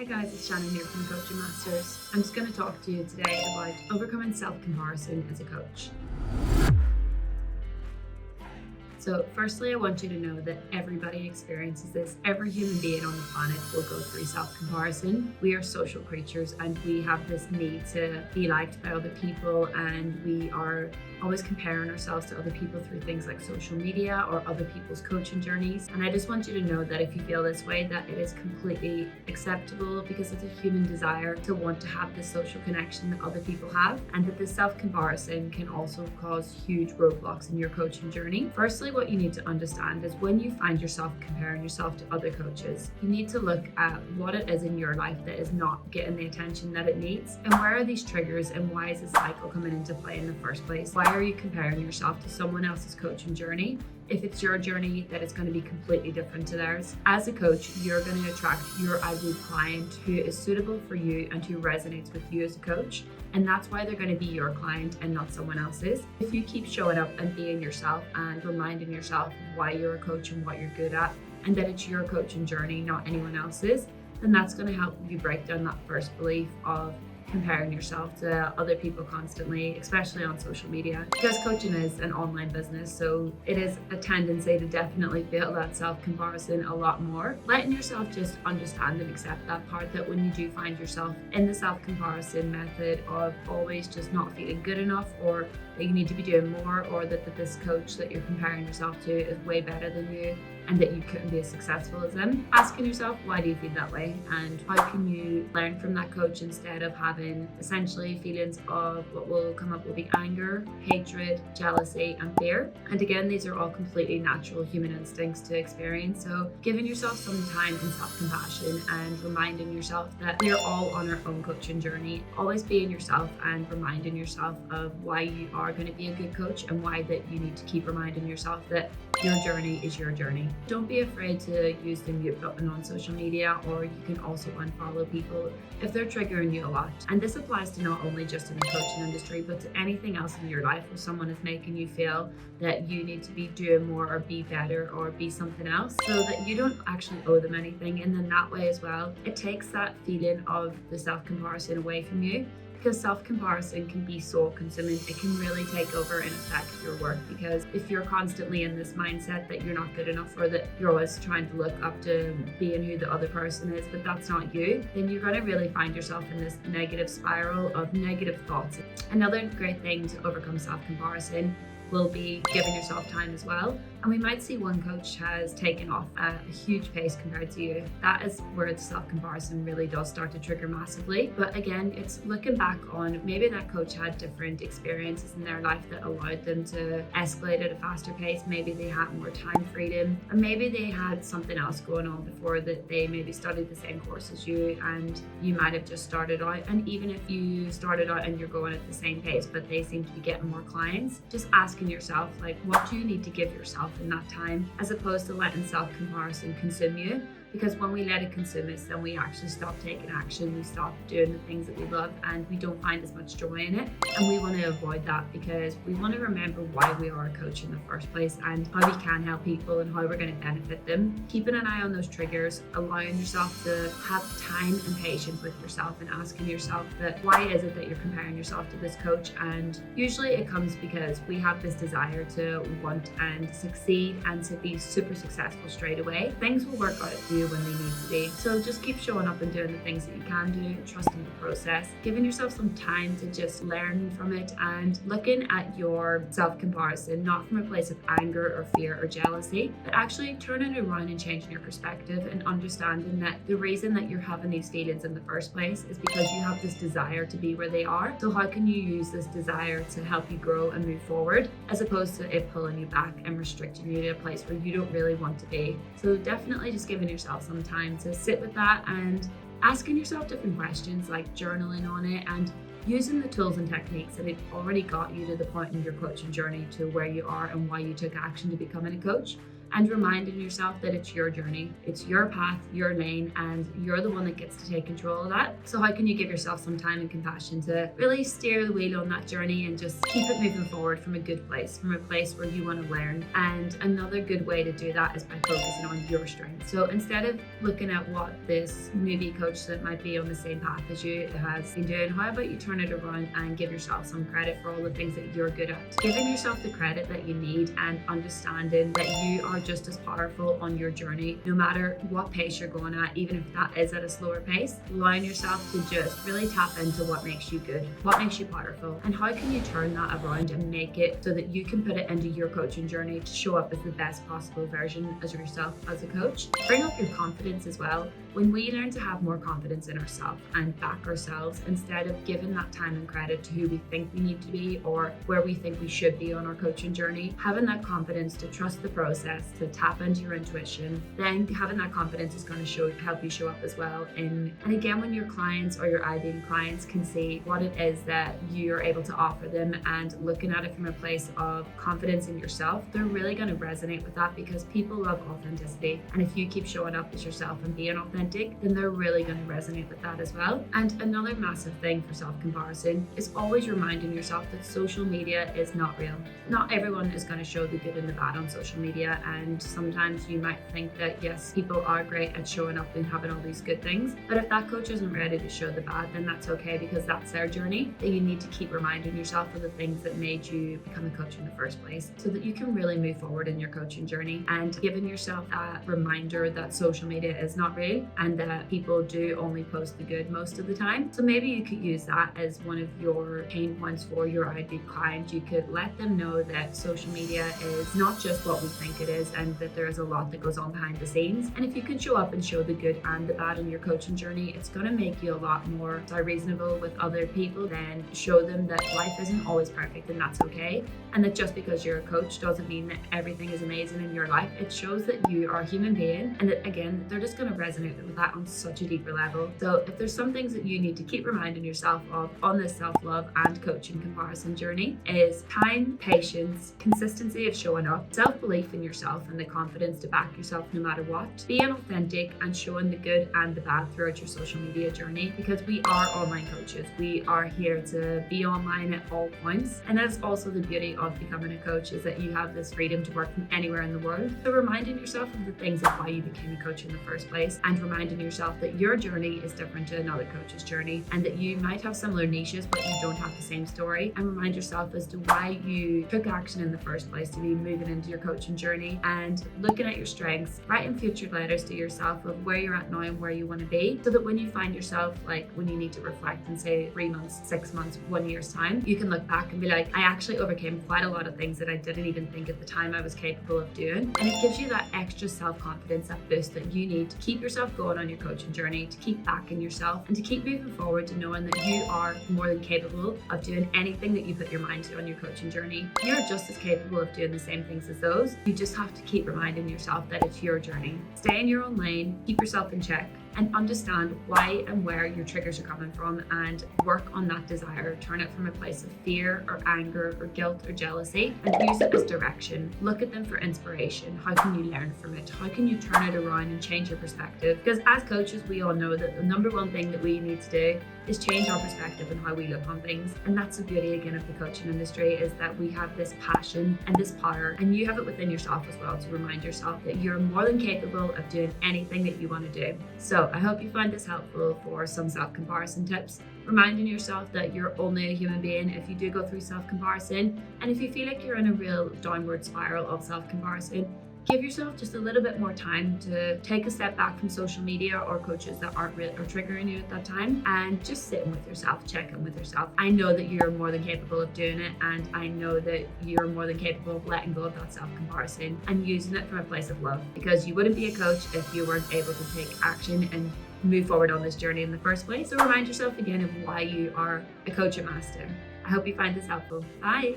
Hi guys, it's Shannen here from Coaching Masters. I'm just going to talk to you today about overcoming self-comparison as a coach. So firstly, I want you to know that everybody experiences this. Every human being on the planet will go through self-comparison. We are social creatures and we have this need to be liked by other people, and we are always comparing ourselves to other people through things like social media or other people's coaching journeys. And I just want you to know that if you feel this way, that it is completely acceptable, because it's a human desire to want to have this social connection that other people have, and that this self-comparison can also cause huge roadblocks in your coaching journey. Firstly, what you need to understand is when you find yourself comparing yourself to other coaches, you need to look at what it is in your life that is not getting the attention that it needs, and where are these triggers, and why is this cycle coming into play in the first place? Why are you comparing yourself to someone else's coaching journey if it's your journey that is going to be completely different to theirs? As a coach, you're going to attract your ideal client who is suitable for you and who resonates with you as a coach. And that's why they're going to be your client and not someone else's. If you keep showing up and being yourself and reminding yourself of why you're a coach and what you're good at, and that it's your coaching journey, not anyone else's, then that's going to help you break down that first belief of comparing yourself to other people constantly, especially on social media. Because coaching is an online business, so it is a tendency to definitely feel that self-comparison a lot more. Letting yourself just understand and accept that part, that when you do find yourself in the self-comparison method of always just not feeling good enough, or that you need to be doing more, or that this coach that you're comparing yourself to is way better than you and that you couldn't be as successful as them, asking yourself, why do you feel that way? And how can you learn from that coach instead of having essentially feelings of what will come up will be anger, hatred, jealousy, and fear. And again, these are all completely natural human instincts to experience. So giving yourself some time in self-compassion and reminding yourself that we are all on our own coaching journey, always being yourself and reminding yourself of why you are going to be a good coach, and why that you need to keep reminding yourself that your journey is your journey. Don't be afraid to use the mute button on social media, or you can also unfollow people if they're triggering you a lot. And this applies to not only just in the coaching industry, but to anything else in your life where someone is making you feel that you need to be doing more or be better or be something else, so that you don't actually owe them anything. And then that way as well, it takes that feeling of the self-comparison away from you. Because self-comparison can be soul consuming. It can really take over and affect your work, because if you're constantly in this mindset that you're not good enough, or that you're always trying to look up to being who the other person is, but that's not you, then you're going to really find yourself in this negative spiral of negative thoughts. Another great thing to overcome self-comparison will be giving yourself time as well. And we might see one coach has taken off at a huge pace compared to you. That is where the self-comparison really does start to trigger massively. But again, it's looking back on maybe that coach had different experiences in their life that allowed them to escalate at a faster pace. Maybe they had more time freedom, or maybe they had something else going on before, that they maybe studied the same course as you and you might have just started out. And even if you started out and you're going at the same pace, but they seem to be getting more clients, just asking yourself, like, what do you need to give yourself in that time, as opposed to letting self-comparison consume you? Because when we let it consume us, then we actually stop taking action, we stop doing the things that we love, and we don't find as much joy in it. And we want to avoid that, because we want to remember why we are a coach in the first place, and how we can help people and how we're going to benefit them. Keeping an eye on those triggers, allowing yourself to have time and patience with yourself, and asking yourself that why is it that you're comparing yourself to this coach? And usually it comes because we have this desire to want and succeed and to be super successful straight away. Things will work out for you when they need to be. So just keep showing up and doing the things that you can do, trusting the process, giving yourself some time to just learn from it, and looking at your self-comparison not from a place of anger or fear or jealousy, but actually turning it around and changing your perspective, and understanding that the reason that you're having these feelings in the first place is because you have this desire to be where they are. So how can you use this desire to help you grow and move forward, as opposed to it pulling you back and restricting you to a place where you don't really want to be? So definitely just giving yourself some time to sit with that, and asking yourself different questions, like journaling on it, and using the tools and techniques that have already got you to the point in your coaching journey to where you are and why you took action to becoming a coach. and reminding yourself that it's your journey, it's your path, your lane, and you're the one that gets to take control of that. So how can you give yourself some time and compassion to really steer the wheel on that journey and just keep it moving forward from a good place, from a place where you want to learn? And another good way to do that is by focusing on your strengths. So instead of looking at what this newbie coach that might be on the same path as you has been doing, how about you turn it around and give yourself some credit for all the things that you're good at? Giving yourself the credit that you need and understanding that you are just as powerful on your journey, no matter what pace you're going at, even if that is at a slower pace. Allowing yourself to just really tap into what makes you good, what makes you powerful, and how can you turn that around and make it so that you can put it into your coaching journey to show up as the best possible version as yourself as a coach. Bring up your confidence as well. When we learn to have more confidence in ourselves and back ourselves, instead of giving that time and credit to who we think we need to be or where we think we should be on our coaching journey, having that confidence to trust the process, to tap into your intuition, then having that confidence is going to help you show up as well. And again, when your clients or your IBM clients can see what it is that you're able to offer them and looking at it from a place of confidence in yourself, they're really going to resonate with that, because people love authenticity. And if you keep showing up as yourself and being authentic, then they're really going to resonate with that as well. And another massive thing for self-comparison is always reminding yourself that social media is not real. Not everyone is going to show the good and the bad on social media, and sometimes you might think that yes, people are great at showing up and having all these good things, but if that coach isn't ready to show the bad, then that's okay, because that's their journey. That you need to keep reminding yourself of the things that made you become a coach in the first place, so that you can really move forward in your coaching journey, and giving yourself that reminder that social media is not real and that people do only post the good most of the time. So maybe you could use that as one of your pain points for your IB client. You could let them know that social media is not just what we think it is, and that there is a lot that goes on behind the scenes. And if you can show up and show the good and the bad in your coaching journey, it's going to make you a lot more reasonable with other people. Then show them that life isn't always perfect, and that's okay. And that just because you're a coach doesn't mean that everything is amazing in your life. It shows that you are a human being, and that again, they're just going to resonate with that on such a deeper level. So if there's some things that you need to keep reminding yourself of on this self-love and coaching comparison journey, is time, patience, consistency of showing up, self-belief in yourself and the confidence to back yourself no matter what, being authentic and showing the good and the bad throughout your social media journey, because we are online coaches. We are here to be online at all points. And that's also the beauty of becoming a coach, is that you have this freedom to work from anywhere in the world. So reminding yourself of the things of why you became a coach in the first place, and reminding yourself that your journey is different to another coach's journey, and that you might have similar niches but you don't have the same story. And remind yourself as to why you took action in the first place to be moving into your coaching journey, and looking at your strengths, writing future letters to yourself of where you're at now and where you want to be, so that when you find yourself, like when you need to reflect in say 3 months, 6 months, 1 year's time, you can look back and be like, I actually overcame quite a lot of things that I didn't even think at the time I was capable of doing. And it gives you that extra self-confidence, that boost that you need to keep yourself going on your coaching journey, to keep backing yourself, and to keep moving forward, to knowing that you are more than capable of doing anything that you put your mind to on your coaching journey. You're just as capable of doing the same things as those. You just have to keep reminding yourself that it's your journey. Stay in your own lane, keep yourself in check, and understand why and where your triggers are coming from, and work on that desire. Turn it from a place of fear or anger or guilt or jealousy, and use it as direction. Look at them for inspiration. How can you learn from it? How can you turn it around and change your perspective? Because as coaches, we all know that the number one thing that we need to do is change our perspective and how we look on things. And that's the beauty again of the coaching industry, is that we have this passion and this power, and you have it within yourself as well, to remind yourself that you're more than capable of doing anything that you want to do. So I hope you find this helpful for some self-comparison tips, reminding yourself that you're only a human being if you do go through self-comparison. And if you feel like you're in a real downward spiral of self-comparison, give yourself just a little bit more time to take a step back from social media or coaches that aren't real or triggering you at that time, and just sitting with yourself, check in with yourself. I know that you're more than capable of doing it, and I know that you're more than capable of letting go of that self-comparison and using it from a place of love, because you wouldn't be a coach if you weren't able to take action and move forward on this journey in the first place. So remind yourself again of why you are a coach and master. I hope you find this helpful. Bye.